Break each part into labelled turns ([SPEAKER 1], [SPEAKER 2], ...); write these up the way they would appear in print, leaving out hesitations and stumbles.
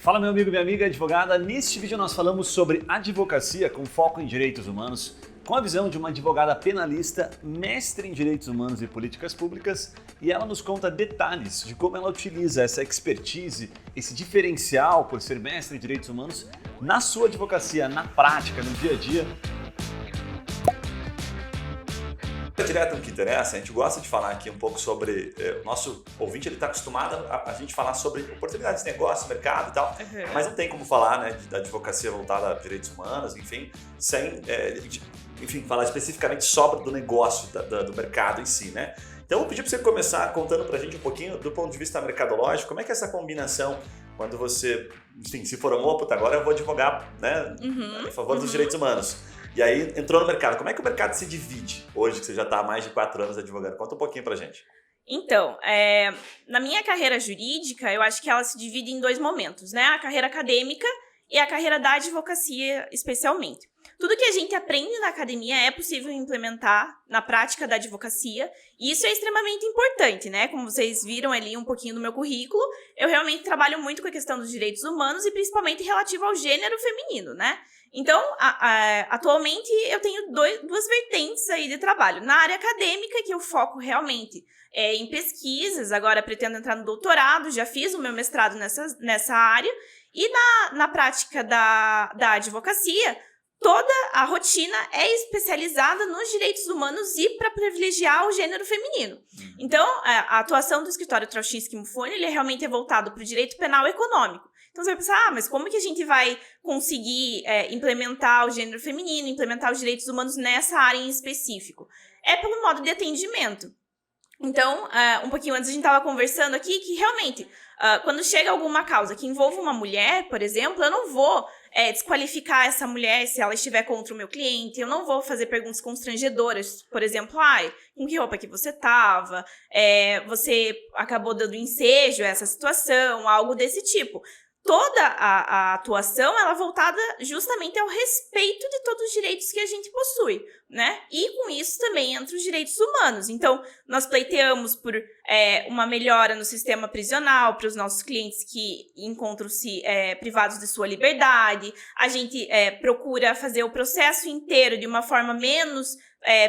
[SPEAKER 1] Fala meu amigo, minha amiga advogada, neste vídeo nós falamos sobre advocacia com foco em direitos humanos, com a visão de uma advogada penalista, mestre em direitos humanos e políticas públicas, e ela nos conta detalhes de como ela utiliza essa expertise, esse diferencial por ser mestre em direitos humanos na sua advocacia, na prática, no dia a dia.
[SPEAKER 2] Direto no que interessa, a gente gosta de falar aqui um pouco sobre o nosso ouvinte, ele está acostumado a gente falar sobre oportunidades de negócio, mercado e tal, mas não tem como falar, né, da advocacia voltada a direitos humanos, enfim, sem falar especificamente sobre do negócio, do mercado em si, né? Então eu vou pedir para você começar contando para a gente um pouquinho do ponto de vista mercadológico, como é que é essa combinação quando você, enfim, se formou, puta, agora eu vou advogar, né, em favor dos direitos humanos. E aí entrou no mercado. Como é que o mercado se divide hoje, que você já está há mais de 4 anos advogando? Conta um pouquinho pra gente.
[SPEAKER 3] Então, na minha carreira jurídica, eu acho que ela se divide em 2 momentos, né? A carreira acadêmica e a carreira da advocacia, especialmente. Tudo que a gente aprende na academia é possível implementar na prática da advocacia, e isso é extremamente importante, né? Como vocês viram ali um pouquinho do meu currículo, eu realmente trabalho muito com a questão dos direitos humanos e principalmente relativo ao gênero feminino, né? Então, atualmente, eu tenho duas vertentes aí de trabalho. Na área acadêmica, que eu foco realmente em pesquisas, agora pretendo entrar no doutorado, já fiz o meu mestrado nessa área, e na prática da advocacia, toda a rotina é especializada nos direitos humanos e para privilegiar o gênero feminino. Então, a atuação do escritório Trauchinski Muffoni, ele realmente é voltado para o direito penal econômico. Então você vai pensar, mas como que a gente vai conseguir implementar o gênero feminino, implementar os direitos humanos nessa área em específico? É pelo modo de atendimento. Então, um pouquinho antes a gente estava conversando aqui que realmente, quando chega alguma causa que envolva uma mulher, por exemplo, eu não vou desqualificar essa mulher se ela estiver contra o meu cliente, eu não vou fazer perguntas constrangedoras, por exemplo, com que roupa que você estava, você acabou dando ensejo a essa situação, algo desse tipo. Toda a atuação ela é voltada justamente ao respeito de todos os direitos que a gente possui, né? E com isso também entra os direitos humanos. Então, nós pleiteamos por uma melhora no sistema prisional para os nossos clientes que encontram-se privados de sua liberdade. A gente procura fazer o processo inteiro de uma forma menos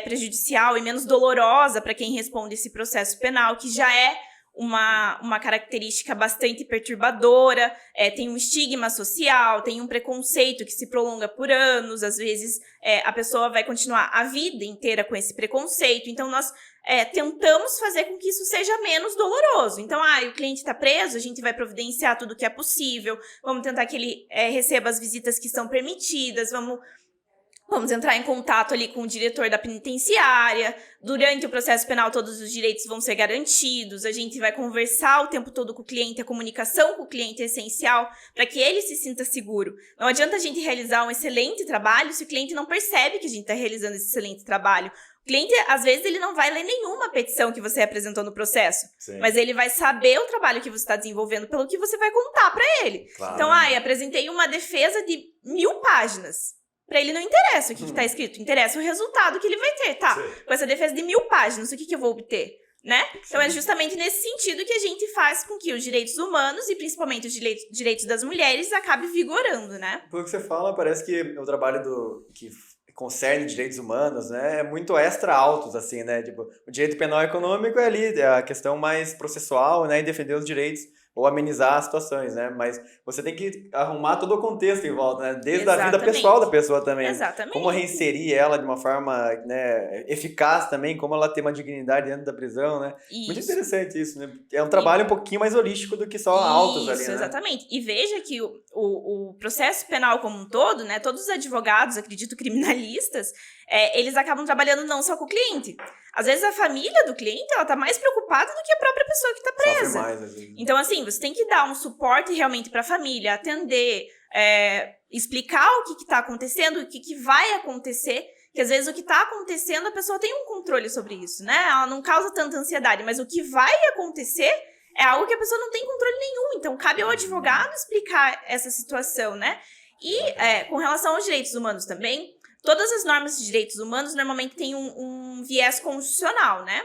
[SPEAKER 3] prejudicial e menos dolorosa para quem responde esse processo penal, que já é uma característica bastante perturbadora, tem um estigma social, tem um preconceito que se prolonga por anos, às vezes a pessoa vai continuar a vida inteira com esse preconceito, então nós tentamos fazer com que isso seja menos doloroso. Então, o cliente está preso, a gente vai providenciar tudo que é possível, vamos tentar que ele receba as visitas que são permitidas, Vamos entrar em contato ali com o diretor da penitenciária. Durante o processo penal, todos os direitos vão ser garantidos. A gente vai conversar o tempo todo com o cliente. A comunicação com o cliente é essencial para que ele se sinta seguro. Não adianta a gente realizar um excelente trabalho se o cliente não percebe que a gente está realizando esse excelente trabalho. O cliente, às vezes, ele não vai ler nenhuma petição que você apresentou no processo. Sim. Mas ele vai saber o trabalho que você está desenvolvendo pelo que você vai contar para ele. Claro. Então, apresentei uma defesa de 1000 páginas. Para ele não interessa o que está escrito, interessa o resultado que ele vai ter, tá? Sim. Com essa defesa de 1000 páginas, o que eu vou obter, né? Sim. Então é justamente nesse sentido que a gente faz com que os direitos humanos e principalmente os direitos das mulheres acabe vigorando, né?
[SPEAKER 4] Pelo que você fala, parece que o trabalho que concerne direitos humanos, né, é muito extra altos, assim, né? Tipo, o direito penal econômico é ali, a questão mais processual, né, e defender os direitos ou amenizar as situações, né? Mas você tem que arrumar todo o contexto em volta, né? Desde a vida pessoal da pessoa também.
[SPEAKER 3] Exatamente.
[SPEAKER 4] Como reinserir ela de uma forma, né, eficaz também, como ela ter uma dignidade dentro da prisão, né? Isso. Muito interessante isso, né? É um trabalho um pouquinho mais holístico do que só autos ali, né?
[SPEAKER 3] Isso, exatamente. E veja que o processo penal como um todo, né? Todos os advogados, acredito criminalistas, eles acabam trabalhando não só com o cliente. Às vezes a família do cliente, ela tá mais preocupada do que a própria pessoa que tá presa.
[SPEAKER 4] Sofre mais, às vezes.
[SPEAKER 3] Então, assim, você tem que dar um suporte realmente para a família, atender, explicar o que tá acontecendo, o que vai acontecer, que às vezes o que tá acontecendo, a pessoa tem um controle sobre isso, né? Ela não causa tanta ansiedade, mas o que vai acontecer é algo que a pessoa não tem controle nenhum. Então, cabe ao advogado explicar essa situação, né? E com relação aos direitos humanos também, todas as normas de direitos humanos normalmente têm um viés constitucional, né?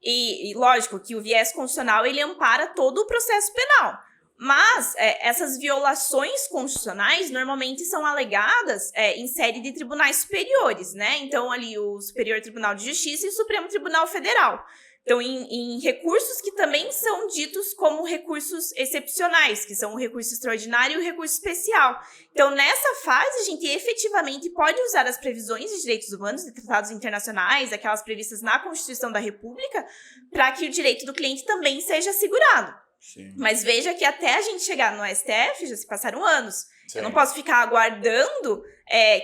[SPEAKER 3] E lógico que o viés constitucional, ele ampara todo o processo penal. Mas essas violações constitucionais normalmente são alegadas em sede de tribunais superiores, né? Então, ali o Superior Tribunal de Justiça e o Supremo Tribunal Federal. Então, em recursos que também são ditos como recursos excepcionais, que são o recurso extraordinário e o recurso especial. Então, nessa fase, a gente efetivamente pode usar as previsões de direitos humanos de tratados internacionais, aquelas previstas na Constituição da República, para que o direito do cliente também seja assegurado.
[SPEAKER 2] Sim.
[SPEAKER 3] Mas veja que até a gente chegar no STF, já se passaram anos.
[SPEAKER 2] Sim.
[SPEAKER 3] Eu não posso ficar aguardando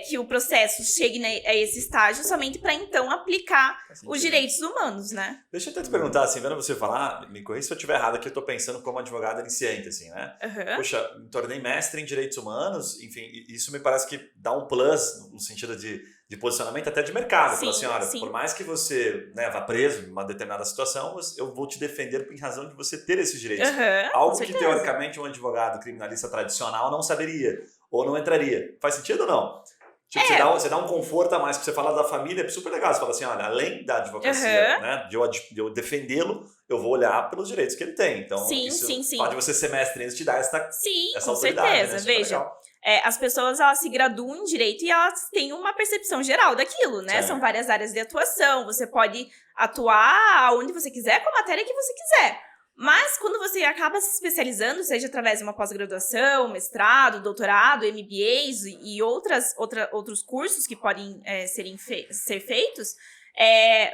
[SPEAKER 3] que o processo chegue a esse estágio somente para então aplicar os direitos humanos, né?
[SPEAKER 2] Deixa eu até te perguntar, assim, vendo você falar, me corrija se eu estiver errado aqui, eu estou pensando como advogado iniciante, assim, né?
[SPEAKER 3] Uhum.
[SPEAKER 2] Poxa, me tornei mestre em direitos humanos, enfim, isso me parece que dá um plus no sentido de posicionamento até de mercado.
[SPEAKER 3] Sim,
[SPEAKER 2] Fala assim, olha,
[SPEAKER 3] sim.
[SPEAKER 2] por mais que você, né, vá preso em uma determinada situação, eu vou te defender em razão de você ter esses direitos.
[SPEAKER 3] Uhum,
[SPEAKER 2] Algo
[SPEAKER 3] com
[SPEAKER 2] que,
[SPEAKER 3] certeza.
[SPEAKER 2] teoricamente, um advogado criminalista tradicional não saberia, ou não entraria. Faz sentido ou não? Tipo, você dá um conforto a mais, que você fala da família, é super legal. Você fala assim, olha, além da advocacia, né, de eu defendê-lo, eu vou olhar pelos direitos que ele tem. Então,
[SPEAKER 3] Sim,
[SPEAKER 2] isso,
[SPEAKER 3] sim, sim.
[SPEAKER 2] pode você ser mestre nisso, te dar essa
[SPEAKER 3] Com
[SPEAKER 2] autoridade,
[SPEAKER 3] certeza.
[SPEAKER 2] né? Super
[SPEAKER 3] Veja,
[SPEAKER 2] legal.
[SPEAKER 3] as pessoas elas se graduam em direito e elas têm uma percepção geral daquilo, né?
[SPEAKER 2] Certo.
[SPEAKER 3] São várias áreas de atuação. Você pode atuar onde você quiser, com a matéria que você quiser. Mas quando você acaba se especializando, seja através de uma pós-graduação, mestrado, doutorado, MBAs e outros cursos que podem ser feitos,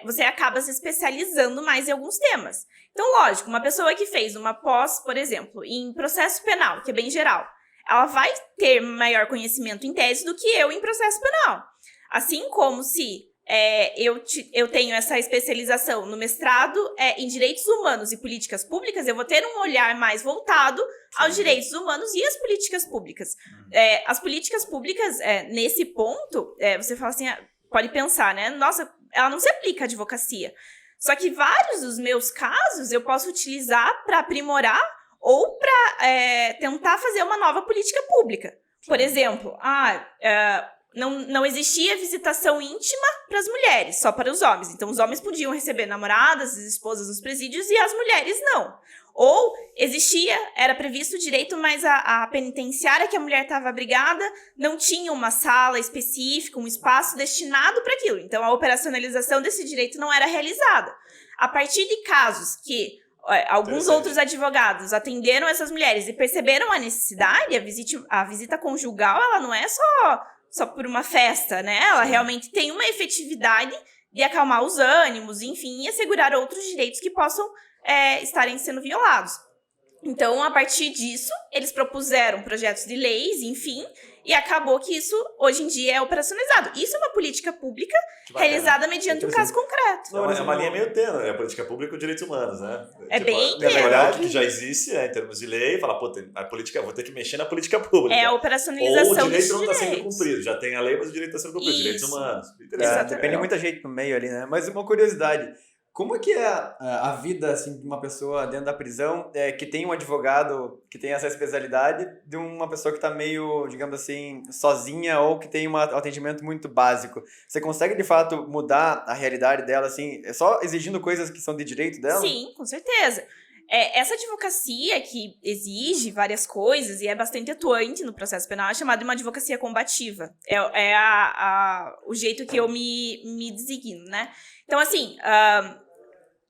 [SPEAKER 3] você acaba se especializando mais em alguns temas. Então, lógico, uma pessoa que fez uma pós, por exemplo, em processo penal, que é bem geral, ela vai ter maior conhecimento em tese do que eu em processo penal. Assim como se eu tenho essa especialização no mestrado em direitos humanos e políticas públicas, eu vou ter um olhar mais voltado aos direitos humanos e às políticas públicas. As políticas públicas, nesse ponto, você fala assim, pode pensar, né? Nossa, ela não se aplica à advocacia. Só que vários dos meus casos eu posso utilizar para aprimorar ou para tentar fazer uma nova política pública. Por exemplo, não existia visitação íntima para as mulheres, só para os homens. Então, os homens podiam receber namoradas, esposas nos presídios e as mulheres não. Ou era previsto o direito, mas a penitenciária que a mulher estava abrigada não tinha uma sala específica, um espaço destinado para aquilo. Então, a operacionalização desse direito não era realizada. A partir de casos que alguns outros advogados atenderam essas mulheres e perceberam a necessidade, a visita conjugal ela não é só por uma festa, né? Ela realmente tem uma efetividade de acalmar os ânimos, enfim, e assegurar outros direitos que possam estarem sendo violados. Então, a partir disso, eles propuseram projetos de leis, enfim, e acabou que isso, hoje em dia, é operacionalizado. Isso é uma política pública realizada mediante um caso concreto.
[SPEAKER 2] É uma linha meio tênue, né? A política pública e os direitos humanos, né?
[SPEAKER 3] Bem
[SPEAKER 2] tênue. Olhar o que já existe, em termos de lei, e falar, a política, vou ter que mexer na política pública.
[SPEAKER 3] É a operacionalização
[SPEAKER 2] ou o direito não está
[SPEAKER 3] direitos.
[SPEAKER 2] sendo cumprido. Já tem a lei, mas o direito está sendo cumprido. Direitos humanos.
[SPEAKER 4] Depende de muita gente no meio ali, né? Mas uma curiosidade. Como é que é a vida assim, de uma pessoa dentro da prisão que tem um advogado que tem essa especialidade de uma pessoa que está meio, digamos assim, sozinha ou que tem um atendimento muito básico? Você consegue, de fato, mudar a realidade dela, assim, só exigindo coisas que são de direito dela?
[SPEAKER 3] Sim, com certeza. Essa advocacia que exige várias coisas e é bastante atuante no processo penal é chamada de uma advocacia combativa. O jeito que eu me designo, né? Então, assim,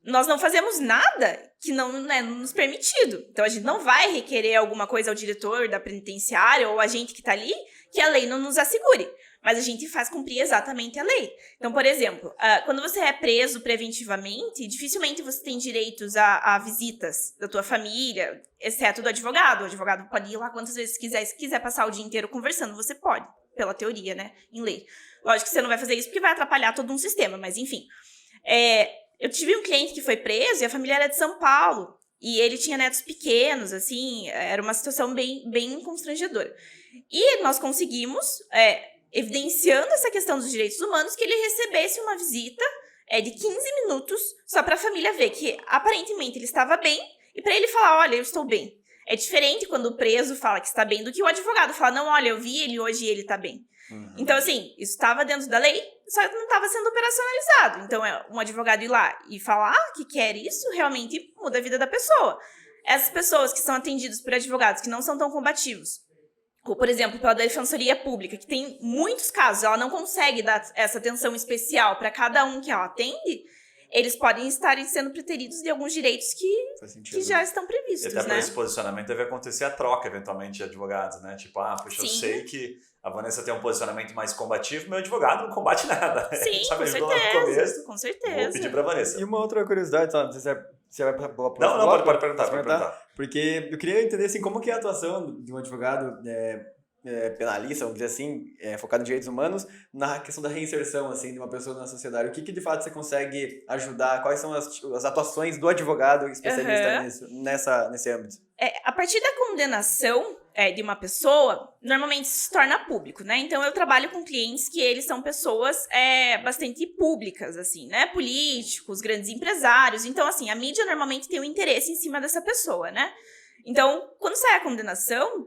[SPEAKER 3] nós não fazemos nada que não é nos permitido. Então, a gente não vai requerer alguma coisa ao diretor da penitenciária ou a gente que está ali que a lei não nos assegure. Mas a gente faz cumprir exatamente a lei. Então, por exemplo, quando você é preso preventivamente, dificilmente você tem direitos a visitas da tua família, exceto do advogado. O advogado pode ir lá quantas vezes quiser. Se quiser passar o dia inteiro conversando, você pode, pela teoria, né, em lei. Lógico que você não vai fazer isso porque vai atrapalhar todo um sistema, mas enfim. Eu tive um cliente que foi preso e a família era de São Paulo. E ele tinha netos pequenos, assim, era uma situação bem constrangedora. E nós conseguimos, evidenciando essa questão dos direitos humanos, que ele recebesse uma visita de 15 minutos só para a família ver que, aparentemente, ele estava bem e para ele falar, olha, eu estou bem. É diferente quando o preso fala que está bem do que o advogado fala, não, olha, eu vi ele hoje e ele está bem. Então, assim, isso estava dentro da lei, só que não estava sendo operacionalizado. Então, um advogado ir lá e falar que quer isso, realmente muda a vida da pessoa. essas pessoas que são atendidas por advogados que não são tão combativos, ou, por exemplo, pela Defensoria Pública, que tem muitos casos, ela não consegue dar essa atenção especial para cada um que ela atende, eles podem estar sendo preteridos de alguns direitos que já estão previstos,
[SPEAKER 2] E até
[SPEAKER 3] né?
[SPEAKER 2] por esse posicionamento deve acontecer a troca, eventualmente, de advogados, né? Tipo, puxa, eu
[SPEAKER 3] Sim.
[SPEAKER 2] sei que a Vanessa tem um posicionamento mais combativo, meu advogado não combate nada.
[SPEAKER 3] Sim,
[SPEAKER 2] Já me
[SPEAKER 3] com
[SPEAKER 2] ajudou lá no começo,
[SPEAKER 3] certeza, com
[SPEAKER 2] vou
[SPEAKER 3] certeza.
[SPEAKER 2] pedir pra Vanessa.
[SPEAKER 4] E uma outra curiosidade, sabe? Não sei se você vai para
[SPEAKER 2] Não, pode perguntar.
[SPEAKER 4] Porque eu queria entender assim, como que é a atuação de um advogado penalista, vamos dizer assim, focado em direitos humanos, na questão da reinserção assim, de uma pessoa na sociedade. O que de fato você consegue ajudar? Quais são as atuações do advogado especialista nesse âmbito?
[SPEAKER 3] A partir da condenação de uma pessoa, normalmente se torna público, né? Então, eu trabalho com clientes que eles são pessoas bastante públicas, assim, né? Políticos, grandes empresários. Então, assim, a mídia normalmente tem um interesse em cima dessa pessoa, né? Então, quando sai a condenação,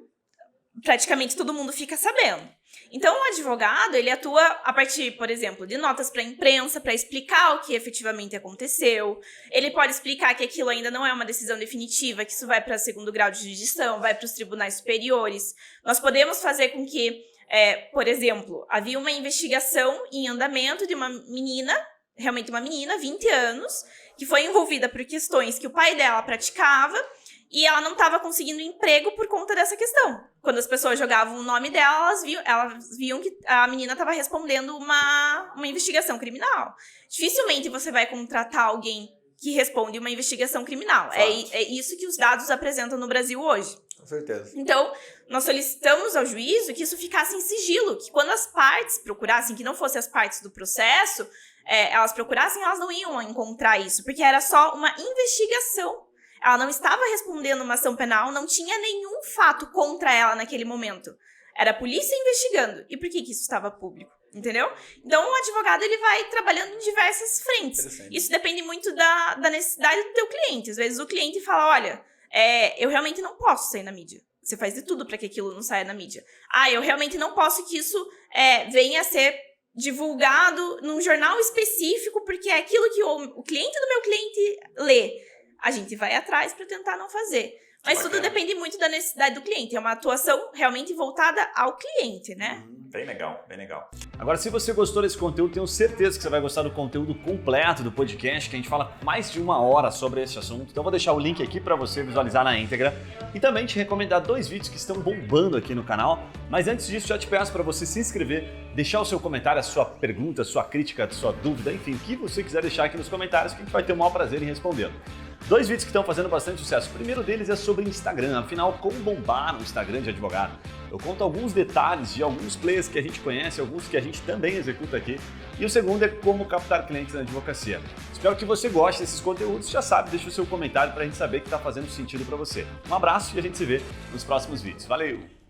[SPEAKER 3] praticamente todo mundo fica sabendo. Então, o advogado, ele atua a partir, por exemplo, de notas para a imprensa, para explicar o que efetivamente aconteceu. Ele pode explicar que aquilo ainda não é uma decisão definitiva, que isso vai para segundo grau de jurisdição, vai para os tribunais superiores. Nós podemos fazer com que, por exemplo, havia uma investigação em andamento de uma menina, realmente uma menina, 20 anos, que foi envolvida por questões que o pai dela praticava, e ela não estava conseguindo emprego por conta dessa questão. Quando as pessoas jogavam o nome dela, elas viam que a menina estava respondendo uma investigação criminal. Dificilmente você vai contratar alguém que responde uma investigação criminal. É isso que os dados apresentam no Brasil hoje.
[SPEAKER 4] Com certeza.
[SPEAKER 3] Então, nós solicitamos ao juízo que isso ficasse em sigilo, que quando as partes procurassem, que não fossem as partes do processo, elas procurassem, elas não iam encontrar isso, porque era só uma investigação. Ela não estava respondendo uma ação penal, não tinha nenhum fato contra ela naquele momento. Era a polícia investigando. E por que isso estava público? Entendeu? Então, o advogado ele vai trabalhando em diversas frentes. Isso depende muito da necessidade do teu cliente. Às vezes o cliente fala, olha, eu realmente não posso sair na mídia. Você faz de tudo para que aquilo não saia na mídia. Eu realmente não posso que isso venha a ser divulgado num jornal específico, porque é aquilo que o cliente do meu cliente lê. A gente vai atrás para tentar não fazer. Mas tudo depende muito da necessidade do cliente. É uma atuação realmente voltada ao cliente, né?
[SPEAKER 2] Bem legal, bem legal.
[SPEAKER 1] Agora, se você gostou desse conteúdo, tenho certeza que você vai gostar do conteúdo completo do podcast, que a gente fala mais de 1 hora sobre esse assunto. Então, vou deixar o link aqui para você visualizar na íntegra. E também te recomendar 2 vídeos que estão bombando aqui no canal. Mas antes disso, já te peço para você se inscrever, deixar o seu comentário, a sua pergunta, a sua crítica, a sua dúvida, enfim, o que você quiser deixar aqui nos comentários, que a gente vai ter o maior prazer em respondê-lo. 2 vídeos que estão fazendo bastante sucesso. O primeiro deles é sobre Instagram, afinal, como bombar no Instagram de advogado. Eu conto alguns detalhes de alguns players que a gente conhece, alguns que a gente também executa aqui. E o segundo é como captar clientes na advocacia. Espero que você goste desses conteúdos. Já sabe, deixa o seu comentário para a gente saber que está fazendo sentido para você. Um abraço e a gente se vê nos próximos vídeos. Valeu!